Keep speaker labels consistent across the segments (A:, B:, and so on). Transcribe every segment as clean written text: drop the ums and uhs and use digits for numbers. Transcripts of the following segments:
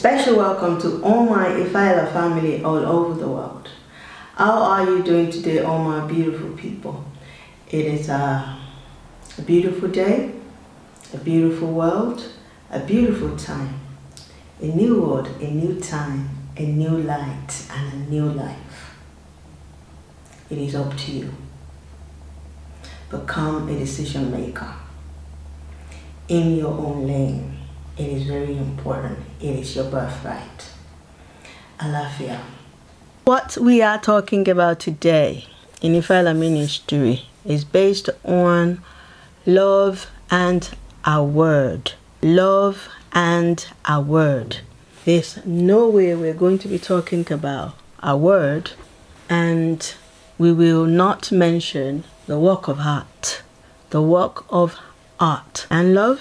A: special welcome to all my Ifeala family all over the world. How are you doing today, all my beautiful people? It is a beautiful day, a beautiful world, a beautiful time, a new world, a new time, a new light, and a new life. It is up to you. Become a decision maker in your own lane. It is very important. It is your birthright. ALLAFIA. What we are talking about today in Ifeala Ministry is based on love and a word. Love and a word. There's no way we're going to be talking about a word and we will not mention the work of art. The work of art and love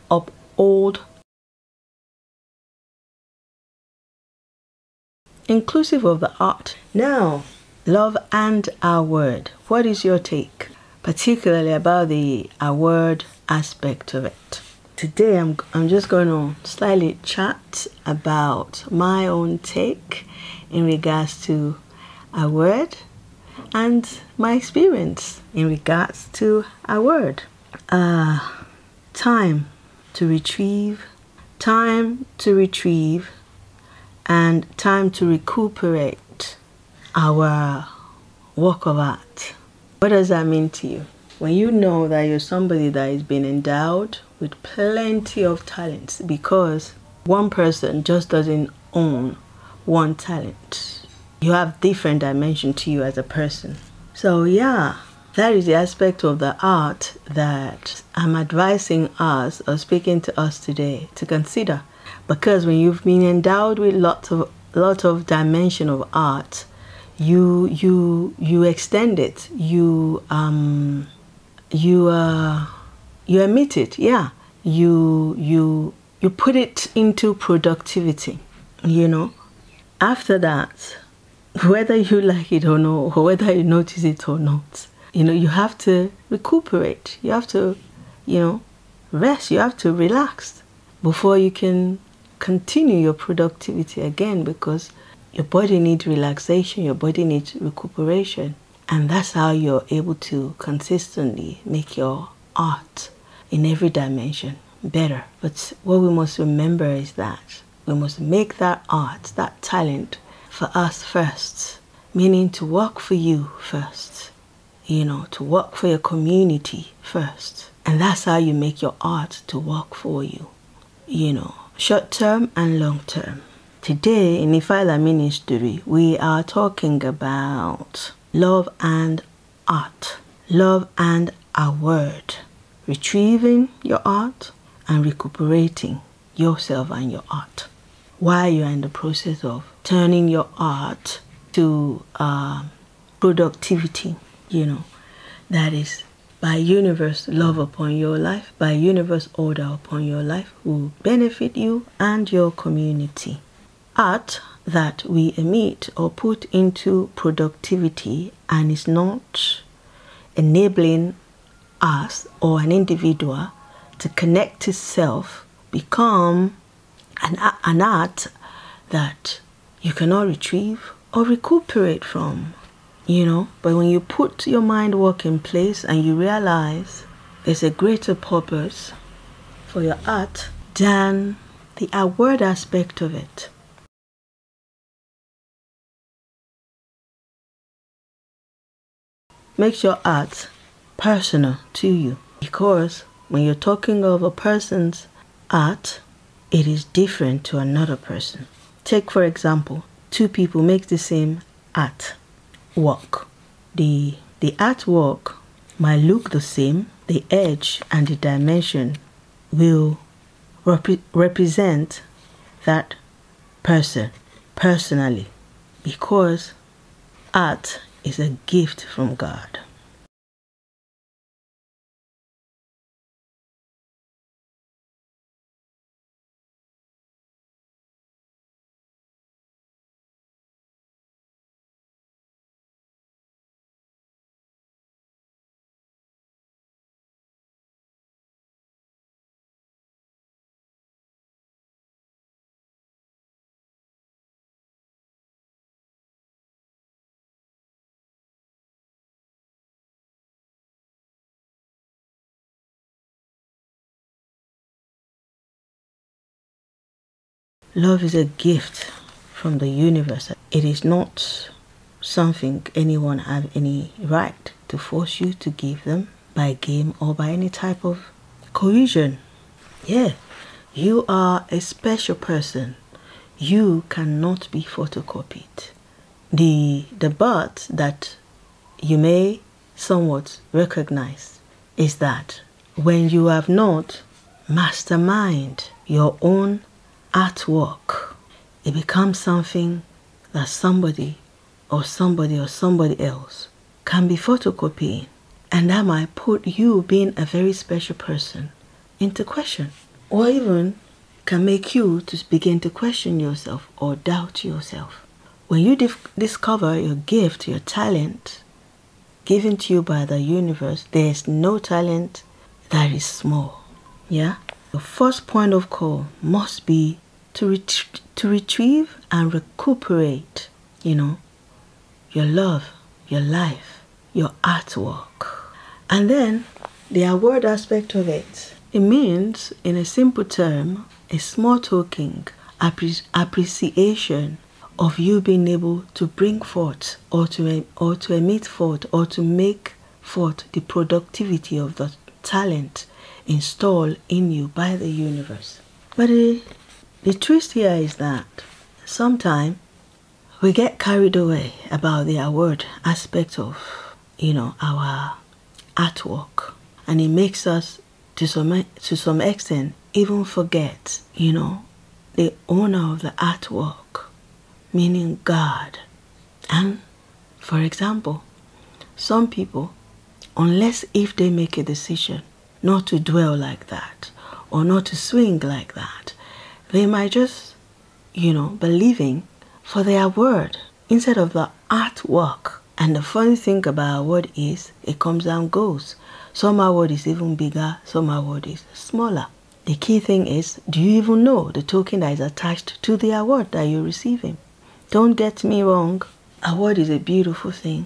A: of old, inclusive of the art. Now, love and our word. What is your take, particularly about the our word aspect of it? Today, I'm just going to slightly chat about my own take in regards to a word and my experience in regards to a word. Time to retrieve, and time to recuperate our work of art. What does that mean to you? When you know that you're somebody that has been endowed with plenty of talents, because one person just doesn't own one talent. You have different dimension to you as a person. So yeah, that is the aspect of the art that I'm advising us or speaking to us today to consider. Because when you've been endowed with lot of dimension of art, you extend it, you emit it, yeah. You put it into productivity, you know. After that, whether you like it or not, or whether you notice it or not, you know, you have to recuperate. You have to, you know, rest. You have to relax before you can continue your productivity again, because your body needs relaxation. Your body needs recuperation. And that's how you're able to consistently make your art in every dimension better. But what we must remember is that we must make that art, that talent for us first, meaning to work for you first. You know, to work for your community first. And that's how you make your art to work for you. You know, short term and long term. Today in Ifeala Ministry, we are talking about love and art. Love and a word. Retrieving your art and recuperating yourself and your art. While you are in the process of turning your art to productivity. You know, that is by universe love upon your life, by universe order upon your life will benefit you and your community. Art that we emit or put into productivity and is not enabling us or an individual to connect to self become an art that you cannot retrieve or recuperate from. You know, but when you put your mind work in place and you realize there's a greater purpose for your art than the word aspect of it. Makes your art personal to you. Because when you're talking of a person's art, it is different to another person. Take for example, two people make the same art work. The artwork might look the same, the edge and the dimension will represent that person personally, because art is a gift from God. Love is a gift from the universe. It is not something anyone has any right to force you to give them by game or by any type of coercion. Yeah, you are a special person. You cannot be photocopied. The but that you may somewhat recognize is that when you have not mastermind your own artwork, it becomes something that somebody else can be photocopying, and that might put you being a very special person into question, or even can make you to begin to question yourself or doubt yourself. When you discover your gift, your talent given to you by the universe, there is no talent that is small. Yeah, the first point of call must be to retrieve and recuperate, your love, your life, your artwork. And then the award aspect of it. It means, in a simple term, a small token appreciation of you being able to bring forth or to emit forth or to make forth the productivity of the talent installed in you by the universe. But the twist here is that sometimes we get carried away about the award aspect of, our artwork, and it makes us to some extent even forget, the owner of the artwork, meaning God. And for example, some people, unless if they make a decision not to dwell like that or not to swing like that, they might just, believing for their word instead of the artwork. And the funny thing about award is it comes and goes. Some award is even bigger, some award is smaller. The key thing is, do you even know the token that is attached to the award that you're receiving? Don't get me wrong, award is a beautiful thing.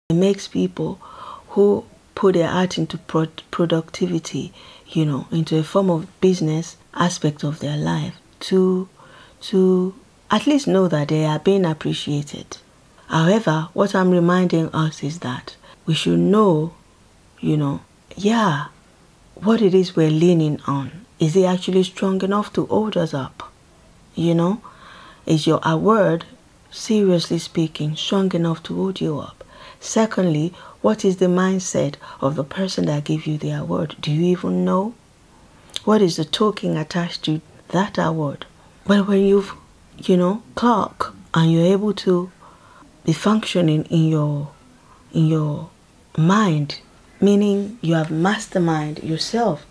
A: It makes people who put their art into productivity, into a form of business aspect of their life to at least know that they are being appreciated. However, what I'm reminding us is that we should know, what it is we're leaning on. Is it actually strong enough to hold us up? Is your award, seriously speaking, strong enough to hold you up? Secondly, what is the mindset of the person that gave you the award? Do you even know? What is the token attached to that award? But when you've, clock and you're able to be functioning in your mind, meaning you have mastermind yourself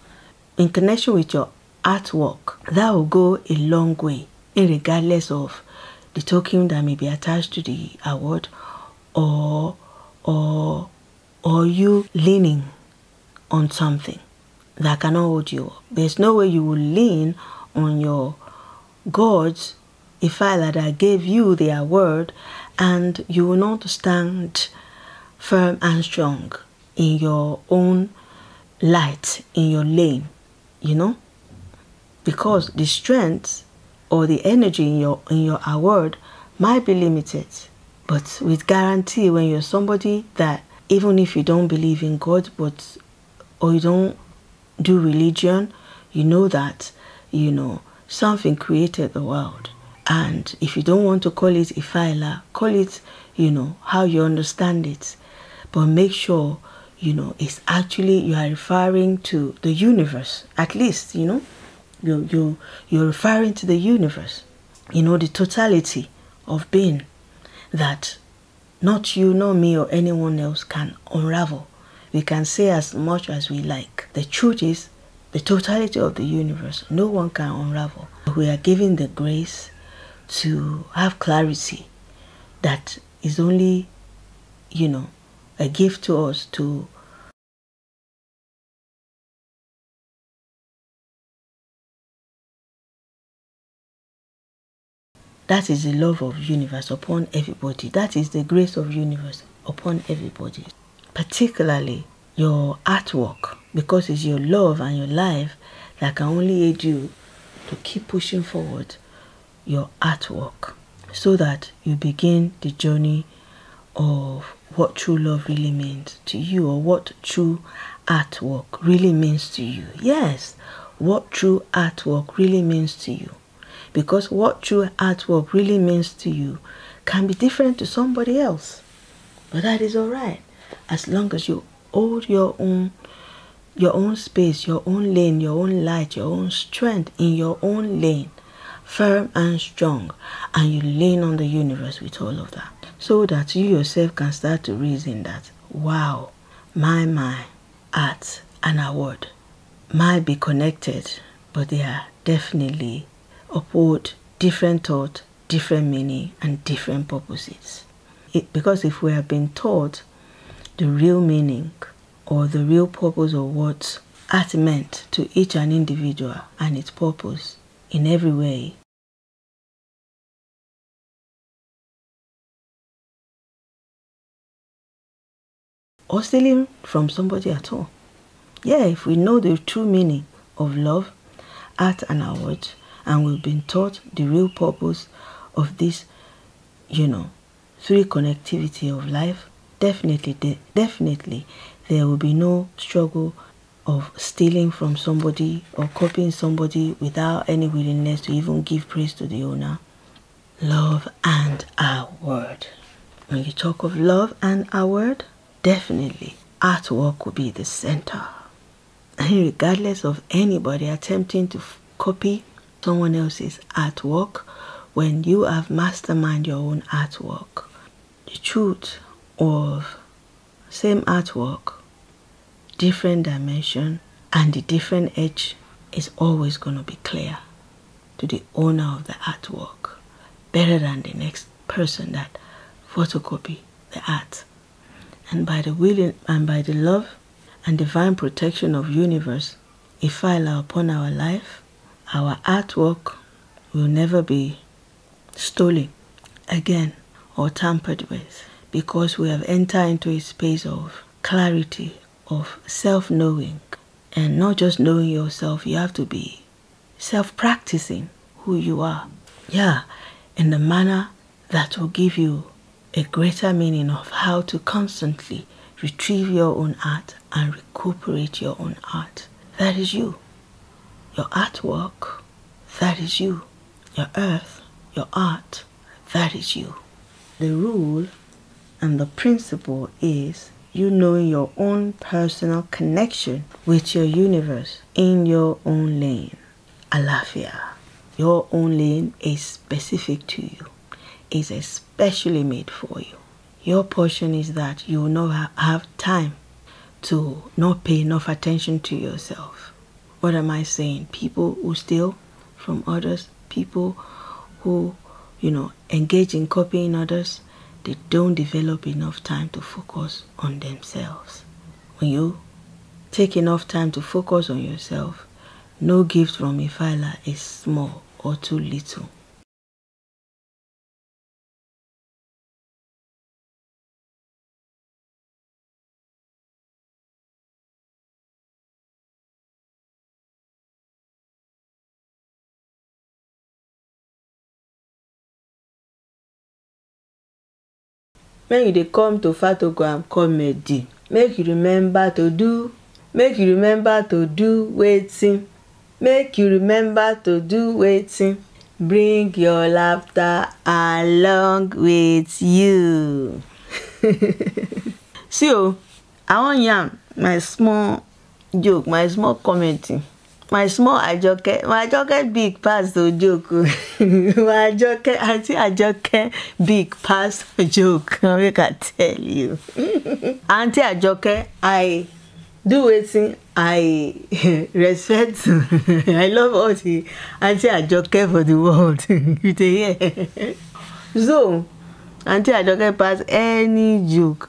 A: in connection with your artwork, that will go a long way, regardless of the token that may be attached to the award or you leaning on something that cannot hold you up. There's no way you will lean on your gods, a father that gave you the award, and you will not stand firm and strong in your own light, in your lane, because the strength or the energy in your award might be limited. But with guarantee, when you're somebody that, even if you don't believe in God, or you don't do religion, you know that, something created the world. And if you don't want to call it Ifaila, call it, how you understand it. But make sure, it's actually, you are referring to the universe. At least, you're referring to the universe. The totality of being that not you, nor me, or anyone else can unravel. We can say as much as we like. The truth is, the totality of the universe, no one can unravel. We are given the grace to have clarity that is only, a gift to us to that is the love of universe upon everybody. That is the grace of universe upon everybody. particularly your artwork, because it's your love and your life that can only aid you to keep pushing forward your artwork, so that you begin the journey of what true love really means to you, or what true artwork really means to you. Yes, what true artwork really means to you. Because what true artwork really means to you can be different to somebody else. But that is all right, as long as you hold your own space, your own lane, your own light, your own strength in your own lane, firm and strong, and you lean on the universe with all of that, so that you yourself can start to reason that, wow, my art and award might be connected, but they are definitely uphold different thought, different meaning, and different purposes. Because if we have been taught the real meaning or the real purpose of what art meant to each an individual and its purpose in every way, or stealing from somebody at all. Yeah, if we know the true meaning of love, art, and award, and we've been taught the real purpose of this, three connectivity of life, definitely there will be no struggle of stealing from somebody or copying somebody without any willingness to even give praise to the owner. Love and award. When you talk of love and award, definitely artwork will be the center. And regardless of anybody attempting to copy someone else's artwork, when you have masterminded your own artwork, the truth of same artwork, different dimension, and the different edge is always going to be clear to the owner of the artwork, better than the next person that photocopy the art. And by the will and by the love and divine protection of universe, if I allow upon our life, our artwork will never be stolen again or tampered with, because we have entered into a space of clarity, of self-knowing. And not just knowing yourself, you have to be self-practicing who you are. Yeah, in the manner that will give you a greater meaning of how to constantly retrieve your own art and recuperate your own art. That is you. Your artwork, that is you. Your earth, your art, that is you. The rule and the principle is you knowing your own personal connection with your universe in your own lane. ALLAFIA. Your own lane is specific to you. Is especially made for you. Your portion is that you will not have time to not pay enough attention to yourself. What am I saying? People who steal from others, people who, engage in copying others, they don't develop enough time to focus on themselves. When you take enough time to focus on yourself, no gift from a filer is small or too little. When you dey come to Fatogo comedy, make you remember to do wetin. Make you remember to do wetin. Bring your laughter along with you. See I wan yarn my small joke, my small commenting. My small Ajoke, my Ajoke big pass the joke. My Ajoke, Auntie Ajoke big pass the joke. I can tell you. Auntie Ajoke, I do wetin I respect. I love all the Auntie Ajoke for the world. You hear? So, Auntie Ajoke pass any joke.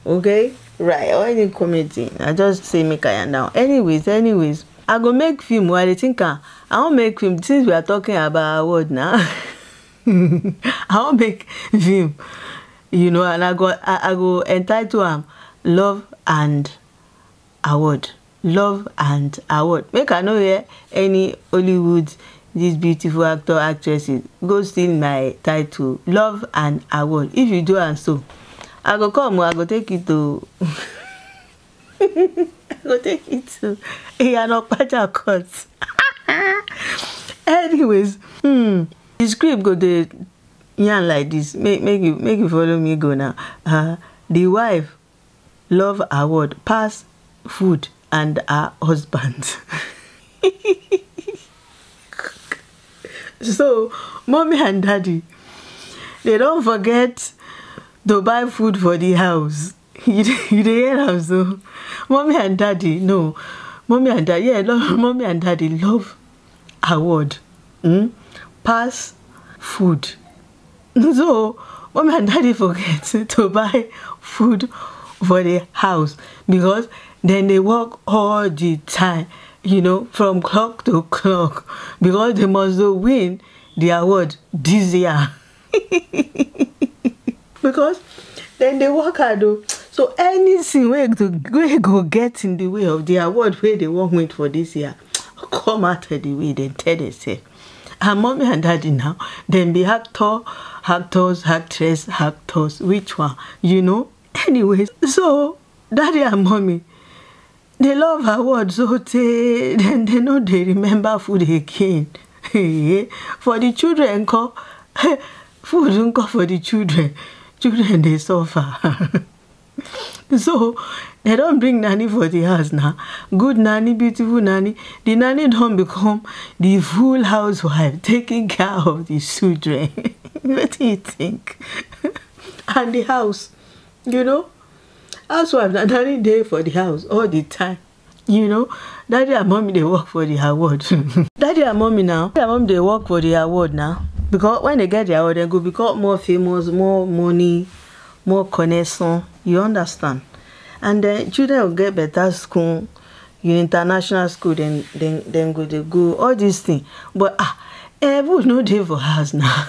A: Okay? Right, or any commenting. I just say make I yarn down. Anyways. I go make film while I think I won't make film since we are talking about award now. I won't make film, and I go entitle love and award. Love and award. Make I know hear any Hollywood, these beautiful actor, actresses, go steal my title. Love and award. If you do and so, I go come, I go take it to I go take it to Iyanokpaja court. Anyways, the script go the yarn like this. Make you follow me go now. The wife love award pass food and her husband. So mommy and daddy, they don't forget to buy food for the house. You hear am so? Mommy and daddy, no. Mommy and daddy, yeah, mommy and daddy love award. Pass food. So mommy and daddy forget to buy food for the house because then they work all the time, you know, from clock to clock, because they must win the award this year. Because then they work hard though. So anything we go get in the way of the award where they won't wait for this year, come out of the way, then tell themselves. And mommy and daddy now, then be actors, actors, which one, you know? Anyways, so daddy and mommy, they love awards, so they know they remember food again. For the children, food don't go for the children. Children, they suffer. So they don't bring nanny for the house now. Good nanny, beautiful nanny. The nanny don't become the full housewife taking care of the children. What do you think? And the house, you know, housewife, nanny day for the house all the time. You know, daddy and mommy, they work for the award. Daddy and mommy now, they work for the award now. Because when they get the award, they go become more famous, more money, more connection. You understand? And then children will get better school, international school, then go all these things. But everyone no day for house now.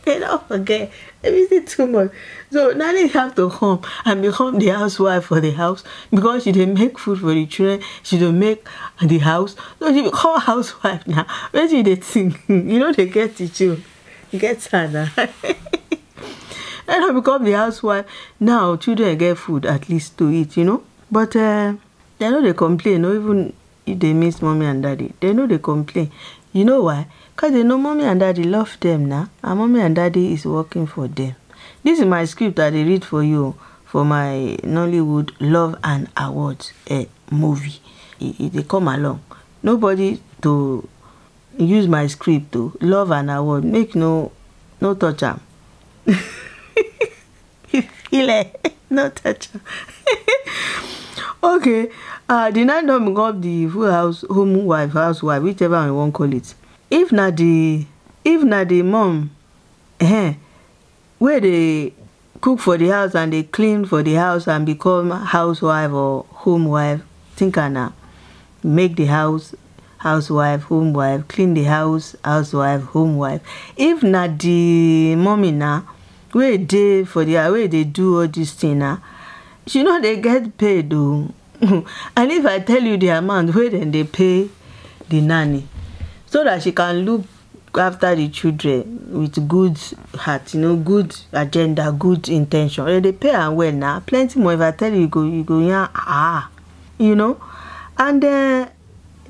A: They don't forget. Everything too much. So now they have to come and become the housewife for the house because she didn't make food for the children. She don't make the house. So she become housewife now. When she they think, you know, they get it you. Get her now. And I become the housewife. Now children get food at least to eat, you know. But they know they complain, or even if they miss mommy and daddy. They know they complain. You know why? Because they know mommy and daddy love them now. And mommy and daddy is working for them. This is my script that I read for you for my Nollywood Love and Awards movie. They come along. Nobody to use my script to Love and Award. Make no touch am. No touch am. Okay. The night don't become the full housewife, whichever I want call it. If not the mom, where they cook for the house and they clean for the house and become housewife or home wife, think I now make the house housewife, home wife, clean the house, housewife, home wife. If not the mommy now, where they for the way they do all this thing now, you know they get paid though. And if I tell you the amount where then they pay the nanny, so that she can look after the children with good heart, you know, good agenda, good intention. And they pay her well now. Plenty more. If I tell you, you go, yeah, you know. And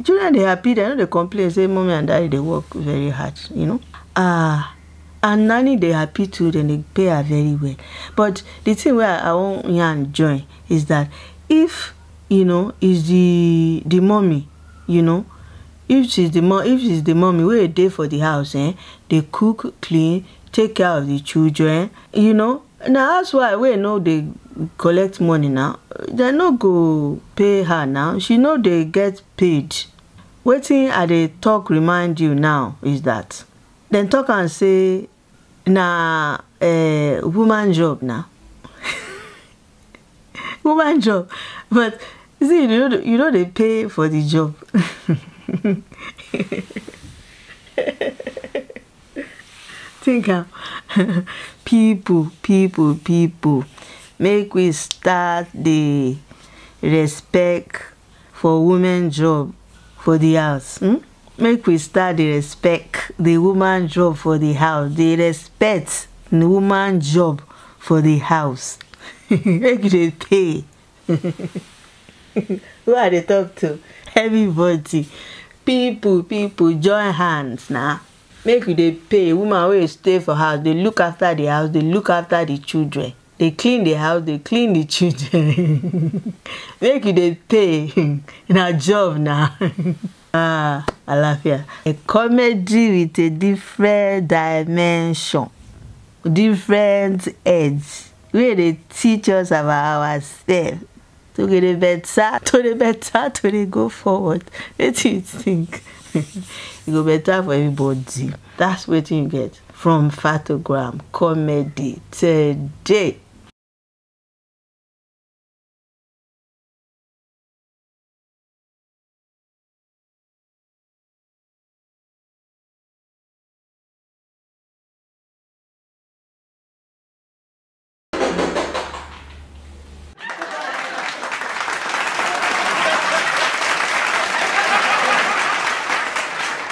A: children, they happy. They know they complain. Say, mommy and daddy, they work very hard, you know. And nanny, they happy too. Then they pay her very well. But the thing where I want to join is that if, you know, is the mommy, you know, if she's the mommy, where they for the house, they cook, clean, take care of the children, you know. Now that's why we know they collect money now. They no go pay her now. She know they get paid. Waiting at the talk remind you now is that then talk and say na woman job now. Woman job, but see, you know they pay for the job. Think how people make we start the respect for women job for the house. Make we start the respect the woman job for the house. The respect the woman job for the house. Make they pay. Who are they talk to? Everybody. People join hands now. Make they pay. Woman will stay for house. They look after the house. They look after the children. They clean the house. They clean the children. Make they pay. In a job now. Àlàáfíà. A comedy with a different dimension, different edge. Where they teach us about ourselves. To get a better, to go forward. What do you think? It go better for everybody. That's what you get from Fatogram Comedy today.